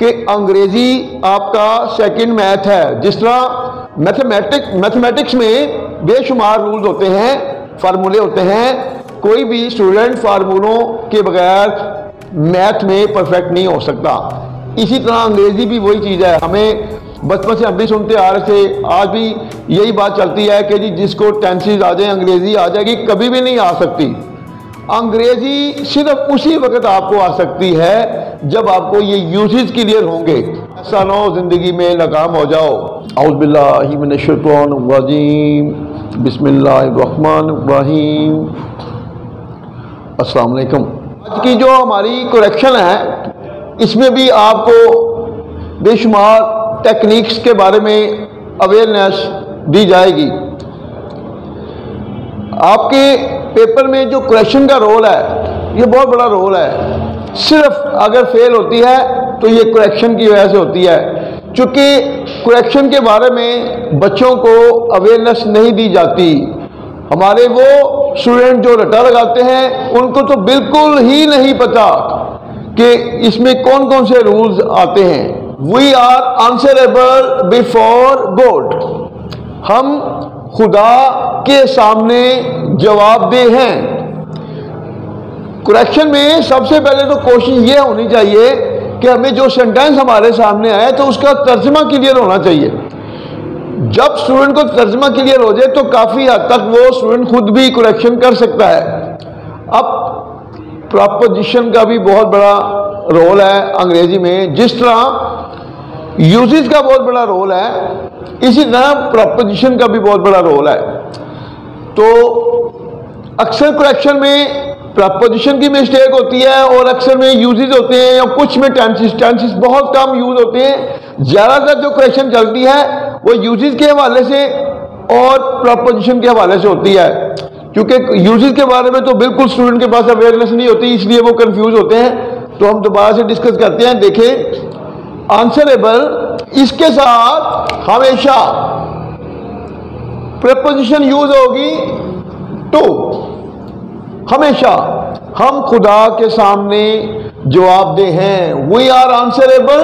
کہ انگریزی آپ کا سیکنڈ میتھ ہے. جس طرح میتھمیٹکس میں بے شمار رولز ہوتے ہیں، فارمولے ہوتے ہیں، کوئی بھی اسٹوڈنٹ فارمولوں کے بغیر میتھ میں پرفیکٹ نہیں ہو سکتا. اسی طرح انگریزی بھی وہی چیز ہے. ہمیں بچپن سے ہم بھی سنتے آ رہے تھے، آج بھی یہی بات چلتی ہے کہ جی جس کو ٹینسز آ جائیں انگریزی آ جائے گی. کبھی بھی نہیں آ سکتی. انگریزی صرف اسی وقت آپ کو آ سکتی ہے جب آپ کو یہ یوزز کلیئر ہوں گے. ایسا نہ ہو زندگی میں ناکام ہو جاؤ. اعوذ باللہ من الشیطان الرجیم، بسم اللہ الرحمن الرحیم. السلام علیکم. آج کی جو ہماری کریکشن ہے اس میں بھی آپ کو بے شمار ٹیکنیکس کے بارے میں اویئرنیس دی جائے گی. آپ کے پیپر میں جو کریکشن کا رول ہے یہ بہت بڑا رول ہے. صرف اگر فیل ہوتی ہے تو یہ کریکشن کی وجہ سے ہوتی ہے، چونکہ کریکشن کے بارے میں بچوں کو اویئرنیس نہیں دی جاتی. ہمارے وہ اسٹوڈنٹ جو رٹا لگاتے ہیں ان کو تو بالکل ہی نہیں پتا کہ اس میں کون کون سے رولز آتے ہیں. We are answerable before God. ہم خدا کے سامنے جواب دہ ہیں. کریکشن میں سب سے پہلے تو کوشش یہ ہونی چاہیے کہ ہمیں جو سینٹینس ہمارے سامنے آئے تو اس کا ترجمہ کلیئر ہونا چاہیے. جب اسٹوڈنٹ کو ترجمہ کلیئر ہو جائے تو کافی حد تک وہ اسٹوڈنٹ خود بھی کریکشن کر سکتا ہے. اب پراپوزیشن کا بھی بہت بڑا رول ہے انگریزی میں. جس طرح یوزز کا بہت بڑا رول ہے اسی طرح پراپوزیشن کا بھی بہت بڑا رول ہے. تو اکثر کریکشن میں پراپوزیشن کی مسٹیک ہوتی ہے اور اکثر میں یوزز ہوتے ہیں یا کچھ میں ٹینسز بہت کم یوز ہوتے ہیں. زیادہ تر جو کریکشن چلتی ہے وہ یوزز کے حوالے سے اور پراپوزیشن کے حوالے سے ہوتی ہے. کیونکہ یوزز کے بارے میں تو بالکل اسٹوڈنٹ کے پاس اویئرنیس نہیں ہوتی، اس لیے وہ کنفیوز ہوتے ہیں. تو ہم دوبارہ سے ڈسکس کرتے ہیں. دیکھیں آنسریبل، اس کے ساتھ ہمیشہ پریپوزیشن یوز ہوگی ٹو. ہمیشہ ہم خدا کے سامنے جواب دہ ہیں. We are answerable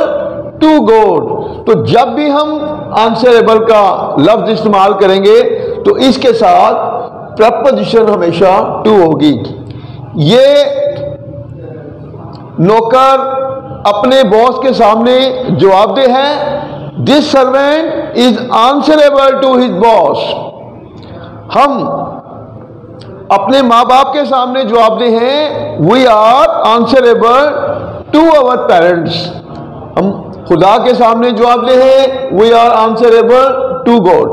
to God. تو جب بھی ہم آنسریبل کا لفظ استعمال کریں گے تو اس کے ساتھ پریپوزیشن ہمیشہ ٹو ہوگی. یہ نوکر اپنے باس کے سامنے جواب دہ ہے. This servant is answerable to his boss. ہم اپنے ماں باپ کے سامنے جواب دہ ہیں. We are answerable to our parents. ہم خدا کے سامنے جواب دہ ہیں. We are answerable to God.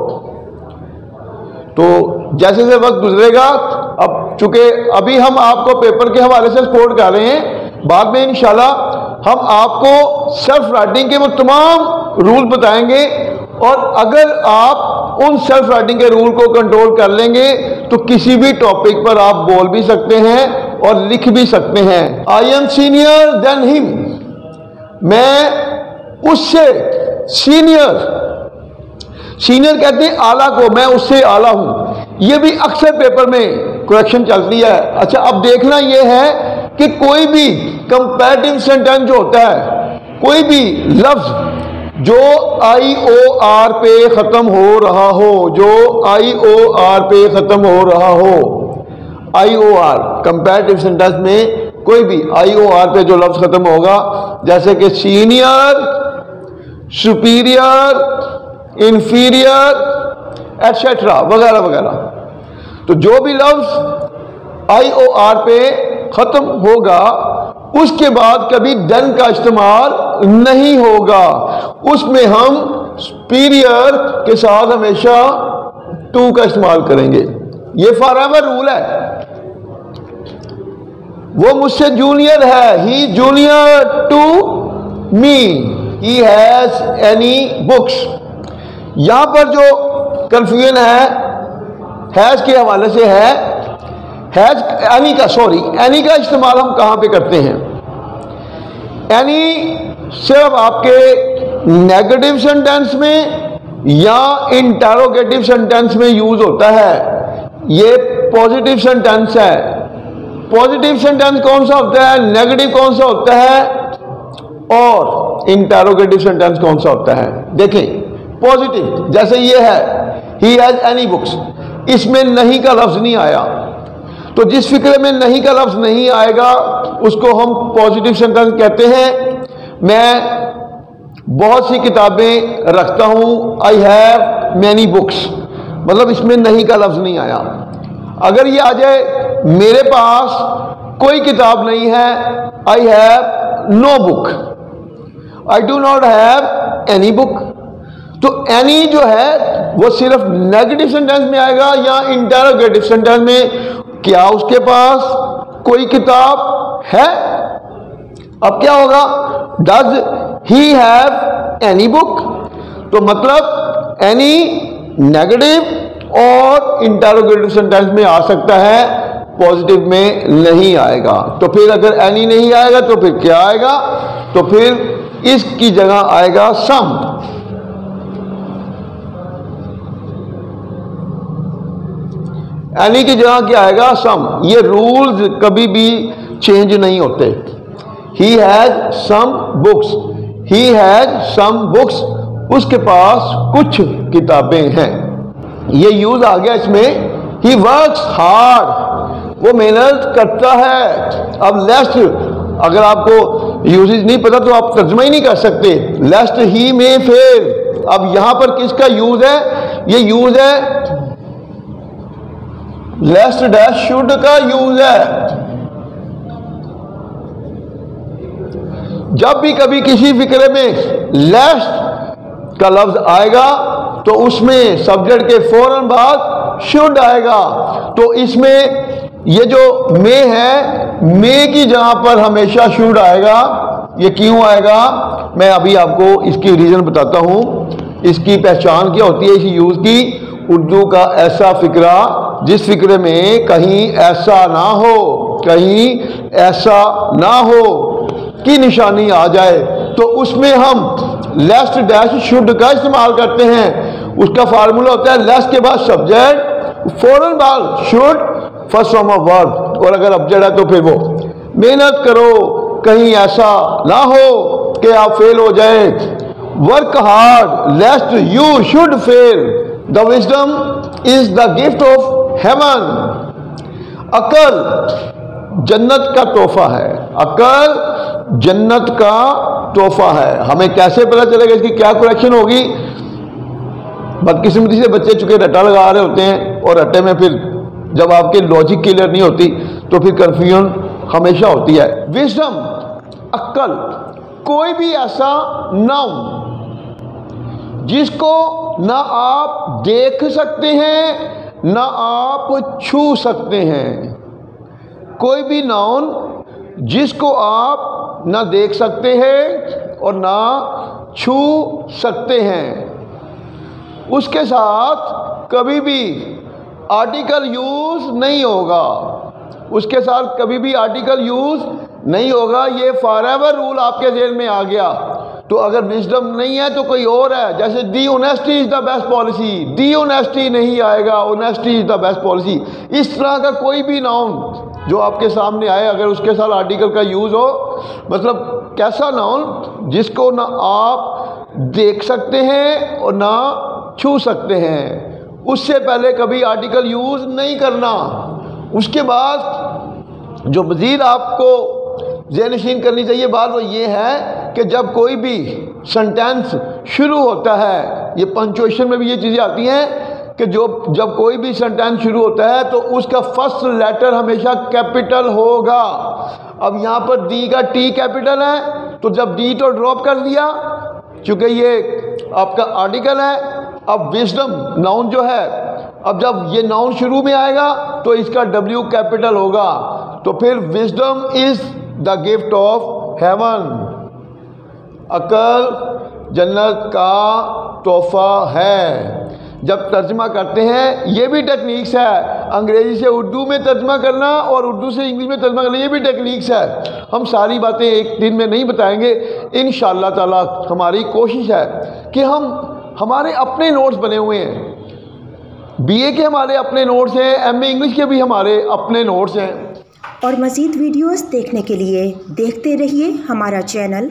تو جیسے جیسے وقت گزرے گا، اب چونکہ ابھی ہم آپ کو پیپر کے حوالے سے سپورٹ کر رہے ہیں، بعد میں انشاءاللہ ہم آپ کو سیلف رائٹنگ کے وہ تمام رول بتائیں گے. اور اگر آپ ان سیلف رائٹنگ کے رول کو کنٹرول کر لیں گے تو کسی بھی ٹاپک پر آپ بول بھی سکتے ہیں اور لکھ بھی سکتے ہیں. آئی ایم سینئر دین ہم. میں اس سے سینئر کہتے ہیں اعلیٰ کو، میں اس سے اعلیٰ ہوں. یہ بھی اکثر پیپر میں کریکشن چلتی ہے. اچھا اب دیکھنا یہ ہے کہ کوئی بھی کمپیریٹو سینٹینس جو ہوتا ہے، کوئی بھی لفظ جو آئی او آر پہ ختم ہو رہا ہو، جو آئی او آر پہ ختم ہو رہا ہو، آئی او آر کمپیریٹو سینٹینس میں کوئی بھی آئی او آر پہ جو لفظ ختم ہوگا، جیسے کہ سینئر، سپیریئر، انفیریئر ایٹسیٹرا وغیرہ وغیرہ. تو جو بھی لفظ آئی او آر پہ ختم ہوگا اس کے بعد کبھی دین کا استعمال نہیں ہوگا. اس میں ہم سپیریئر کے ساتھ ہمیشہ ٹو کا استعمال کریں گے. یہ فار ایور رول ہے. وہ مجھ سے جونیئر ہے. He junior to me. He has any books. یہاں پر جو کنفیوژن ہے ہیز کے حوالے سے ہے. ہیز اینی کا استعمال ہم کہاں پہ کرتے ہیں؟ اینی صرف آپ کے نیگیٹو سینٹینس میں یا انٹروگیٹو سینٹینس میں یوز ہوتا ہے. یہ پازیٹیو سینٹینس ہے. پازیٹیو سینٹینس کون سا ہوتا ہے، نیگیٹو کون سا ہوتا ہے؟ اور انٹروگیٹو سینٹینس کون سا ہوتا ہے؟ دیکھیں پوزیٹو جیسے یہ ہے ہی ہیز اینی بکس، اس میں نہیں کا لفظ نہیں آیا، تو جس فقرے میں نہیں کا لفظ نہیں آئے گا اس کو ہم پوزیٹو سینٹینس کہتے ہیں۔ میں بہت سی کتابیں رکھتا ہوں، آئی ہیو مینی بکس، مطلب اس میں نہیں کا لفظ نہیں آیا۔ اگر یہ آ جائے میرے پاس کوئی کتاب نہیں ہے، I have no book, I do not have any book, تو اینی جو ہے وہ صرف نیگیٹو سینٹینس میں آئے گا یا انٹروگیٹو سینٹینس میں؟ کیا اس کے پاس کوئی کتاب ہے؟ اب کیا ہوگا؟ Does he have any book, تو مطلب اینی نیگیٹو اور انٹروگیٹو سینٹینس میں آ سکتا ہے، پوزیٹو میں نہیں آئے گا۔ تو پھر اگر اینی نہیں آئے گا تو پھر کیا آئے گا؟ تو پھر اس کی جگہ آئے گا سم۔ اینی کی جگہ کیا آئے گا؟ سم۔ یہ رولز کبھی بھی چینج نہیں ہوتے۔ He has some books, he has some books, اس کے پاس کچھ کتابیں ہیں۔ یہ یوز آ گیا اس میں، ہی ورکس ہارڈ، وہ محنت کرتا ہے۔ اب لیسٹ اگر آپ کو یوزز نہیں پتا تو آپ ترجمہ ہی نہیں کر سکتے، لیسٹ ہی میں فیل۔ اب یہاں پر کس کا یوز ہے؟ یہ یوز ہے لیسٹ ڈیش شوڈ کا یوز ہے۔ جب بھی کبھی کسی فقرے میں لیسٹ کا لفظ آئے گا تو اس میں سبجیکٹ کے فوراً بعد شوڈ آئے گا، تو اس میں یہ جو میں ہے، میں کی جگہ پر ہمیشہ شوڈ آئے گا۔ یہ کیوں آئے گا میں ابھی آپ کو اس کی ریزن بتاتا ہوں۔ اس کی پہچان کیا ہوتی ہے اس یوز کی؟ اردو کا ایسا فقرہ جس فقرے میں کہیں ایسا نہ ہو، کہیں ایسا نہ ہو کی نشانی آ جائے تو اس میں ہم لیسٹ ڈیش شوڈ کا استعمال کرتے ہیں۔ اس کا فارمولہ ہوتا ہے لیسٹ کے بعد سبجیکٹ، فوراً بعد should, first form of verb, اور اگر آبجیکٹ ہے تو پھر وہ۔ محنت کرو کہیں ایسا نہ ہو کہ آپ فیل ہو جائیں۔ Work hard lest you should fail, the wisdom is the gift of heaven. عقل جنت کا تحفہ ہے، عقل جنت کا تحفہ ہے۔ ہمیں کیسے پتہ چلے گا اس کی کیا کریکشن ہوگی؟ بدقسمتی سے بچے چونکہ رٹا لگا رہے ہوتے ہیں اور رٹے میں پھر جب آپ کے لاجک کلیئر نہیں ہوتی تو پھر کنفیوژن ہمیشہ ہوتی ہے۔ وزڈم عقل، کوئی بھی ایسا ناؤن جس کو نہ آپ دیکھ سکتے ہیں نہ آپ چھو سکتے ہیں، کوئی بھی ناؤن جس کو آپ نہ دیکھ سکتے ہیں اور نہ چھو سکتے ہیں، اس کے ساتھ کبھی بھی آرٹیکل یوز نہیں ہوگا، اس کے ساتھ کبھی بھی آرٹیکل یوز نہیں ہوگا۔ یہ فار ایور رول آپ کے ذہن میں آ گیا۔ تو اگر وزڈم نہیں ہے تو کوئی اور ہے، جیسے the honesty is the best policy, the honesty نہیں آئے گا، honesty is the best policy. اس طرح کا کوئی بھی ناؤن جو آپ کے سامنے آئے اگر اس کے ساتھ آرٹیکل کا یوز ہو، مطلب کیسا ناؤن جس کو نہ آپ دیکھ سکتے ہیں اور نہ چھو سکتے ہیں، اس سے پہلے کبھی آرٹیکل یوز نہیں کرنا۔ اس کے بعد جو مزید آپ کو ذہن نشین کرنی چاہیے بات وہ یہ ہے کہ جب کوئی بھی سنٹینس شروع ہوتا ہے، یہ پنچویشن میں بھی یہ چیزیں آتی ہیں کہ جب کوئی بھی سنٹینس شروع ہوتا ہے تو اس کا فرسٹ لیٹر ہمیشہ کیپٹل ہوگا۔ اب یہاں پر دی کا ٹی کیپٹل ہے تو جب ڈی تو ڈراپ کر دیا چونکہ یہ آپ کا آرٹیکل ہے۔ اب وزڈم ناؤن جو ہے، اب جب یہ ناؤن شروع میں آئے گا تو اس کا ڈبلیو کیپٹل ہوگا، تو پھر wisdom is the gift of heaven, عقل جنت کا تحفہ ہے۔ جب ترجمہ کرتے ہیں یہ بھی ٹیکنیکس ہے، انگریزی سے اردو میں ترجمہ کرنا اور اردو سے انگلش میں ترجمہ کرنا، یہ بھی ٹیکنیکس ہے۔ ہم ساری باتیں ایک دن میں نہیں بتائیں گے، انشاءاللہ تعالی ہماری کوشش ہے کہ ہمارے اپنے نوٹس بنے ہوئے ہیں، بی اے کے ہمارے اپنے نوٹس ہیں، ایم اے انگلش کے بھی ہمارے اپنے نوٹس ہیں۔ اور مزید ویڈیوز دیکھنے کے لیے دیکھتے رہیے ہمارا چینل